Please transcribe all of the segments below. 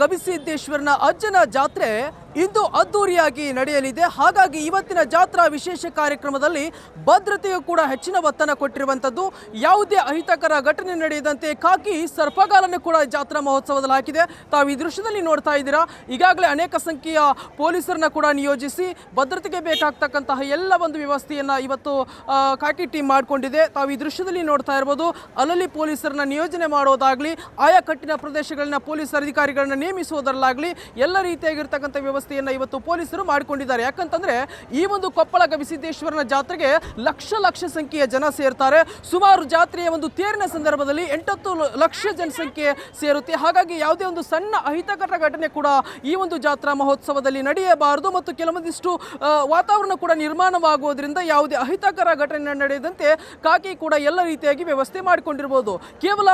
ಗವಿಸಿದ್ದೇಶ್ವರನ ಅಜ್ಜನ ಜಾತ್ರೆ ಇಂದು ಅದ್ದೂರಿಯಾಗಿ ನಡೆಯಲಿದೆ. ಹಾಗಾಗಿ ಇವತ್ತಿನ ಜಾತ್ರಾ ವಿಶೇಷ ಕಾರ್ಯಕ್ರಮದಲ್ಲಿ ಭದ್ರತೆಯು ಕೂಡ ಹೆಚ್ಚಿನ ಒತ್ತನ್ನು ಕೊಟ್ಟಿರುವಂಥದ್ದು. ಯಾವುದೇ ಅಹಿತಕರ ಘಟನೆ ನಡೆಯದಂತೆ ಖಾಕಿ ಸರ್ಪಗಾಲನ್ನು ಕೂಡ ಜಾತ್ರಾ ಮಹೋತ್ಸವದಲ್ಲಿ ಹಾಕಿದೆ. ತಾವು ಈ ದೃಶ್ಯದಲ್ಲಿ ನೋಡ್ತಾ ಇದ್ದೀರಾ. ಈಗಾಗಲೇ ಅನೇಕ ಸಂಖ್ಯೆಯ ಪೊಲೀಸರನ್ನ ಕೂಡ ನಿಯೋಜಿಸಿ ಭದ್ರತೆಗೆ ಬೇಕಾಗ್ತಕ್ಕಂತಹ ಎಲ್ಲ ಒಂದು ವ್ಯವಸ್ಥೆಯನ್ನು ಇವತ್ತು ಖಾಕಿ ಟೀಮ್ ಮಾಡಿಕೊಂಡಿದೆ. ತಾವು ಈ ದೃಶ್ಯದಲ್ಲಿ ನೋಡ್ತಾ ಇರ್ಬೋದು. ಅಲ್ಲಲ್ಲಿ ಪೊಲೀಸರನ್ನ ನಿಯೋಜನೆ ಮಾಡೋದಾಗಲಿ, ಆಯಾ ಕಟ್ಟಿನ ಪ್ರದೇಶಗಳನ್ನ ಪೊಲೀಸ್ ಅಧಿಕಾರಿಗಳನ್ನ ನೇಮಿಸುವುದರಲ್ಲಾಗಲಿ ಎಲ್ಲ ರೀತಿಯಾಗಿರ್ತಕ್ಕಂಥ ವ್ಯವಸ್ಥೆಯನ್ನು ಇವತ್ತು ಪೊಲೀಸರು ಮಾಡಿಕೊಂಡಿದ್ದಾರೆ. ಯಾಕಂತಂದ್ರೆ ಈ ಒಂದು ಕೊಪ್ಪಳ ಗವಿಸಿದ್ದೇಶ್ವರನ ಜಾತ್ರೆಗೆ ಲಕ್ಷ ಸಂಖ್ಯೆಯ ಜನ ಸೇರ್ತಾರೆ. ಸುಮಾರು ಜಾತ್ರೆಯ ಒಂದು ತೇರಿನ ಸಂದರ್ಭದಲ್ಲಿ 8 ಲಕ್ಷ ಜನಸಂಖ್ಯೆ ಸೇರುತ್ತೆ. ಹಾಗಾಗಿ ಯಾವುದೇ ಒಂದು ಸಣ್ಣ ಅಹಿತಕರ ಘಟನೆ ಕೂಡ ಈ ಒಂದು ಜಾತ್ರಾ ಮಹೋತ್ಸವದಲ್ಲಿ ನಡೆಯಬಾರದು ಮತ್ತು ಕೆಲವೊಂದಿಷ್ಟು ವಾತಾವರಣ ಕೂಡ ನಿರ್ಮಾಣವಾಗುವುದರಿಂದ ಯಾವುದೇ ಅಹಿತಕರ ಘಟನೆ ನಡೆಯದಂತೆ ಖಾಕಿ ಕೂಡ ಎಲ್ಲ ರೀತಿಯಾಗಿ ವ್ಯವಸ್ಥೆ ಮಾಡಿಕೊಂಡಿರಬಹುದು. ಕೇವಲ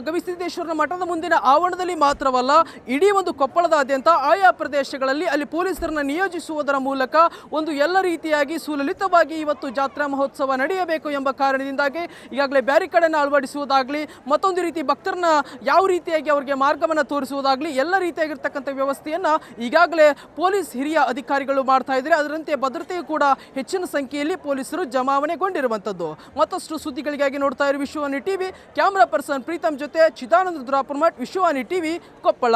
ಗವಿಸಿದ್ದೇಶ್ವರನ ಮಠದ ಮುಂದಿನ ಆವರಣದಲ್ಲಿ ಮಾತ್ರವಲ್ಲ, ಇಡೀ ಒಂದು ಕೊಪ್ಪಳದಾದ್ಯಂತ ಆಯಾ ಪ್ರದೇಶಗಳಲ್ಲಿ ಅಲ್ಲಿ ಪೊಲೀಸರನ್ನ ನಿಯೋಜಿಸುವುದರ ಮೂಲಕ ಒಂದು ಎಲ್ಲ ರೀತಿಯಾಗಿ ಸುಲಲಿತವಾಗಿ ಇವತ್ತು ಜಾತ್ರಾ ಮಹೋತ್ಸವ ನಡೆಯಬೇಕು ಎಂಬ ಕಾರಣದಿಂದಾಗಿ ಈಗಾಗಲೇ ಬ್ಯಾರಿಕೇಡ್ ಅನ್ನು ಅಳವಡಿಸುವುದಾಗಲಿ, ಮತ್ತೊಂದು ರೀತಿ ಭಕ್ತರನ್ನ ಯಾವ ರೀತಿಯಾಗಿ ಅವರಿಗೆ ಮಾರ್ಗವನ್ನು ತೋರಿಸುವುದಾಗಲಿ ಎಲ್ಲ ರೀತಿಯಾಗಿರ್ತಕ್ಕಂಥ ವ್ಯವಸ್ಥೆಯನ್ನು ಈಗಾಗಲೇ ಪೊಲೀಸ್ ಹಿರಿಯ ಅಧಿಕಾರಿಗಳು ಮಾಡ್ತಾ ಇದ್ದಾರೆ. ಅದರಂತೆ ಭದ್ರತೆಯು ಕೂಡ ಹೆಚ್ಚಿನ ಸಂಖ್ಯೆಯಲ್ಲಿ ಪೊಲೀಸರು ಜಮಾವಣೆಗೊಂಡಿರುವಂಥದ್ದು. ಮತ್ತಷ್ಟು ಸುದ್ದಿಗಳಿಗಾಗಿ ನೋಡ್ತಾ ಇರುವ Vishwavani TV. Camera person Preetham ಜೊತೆ ಚಿದಾನಂದ ದುರಾಪುರಮಠ್, ವಿಶ್ವವಾಣಿ ಟಿವಿ, ಕೊಪ್ಪಳ.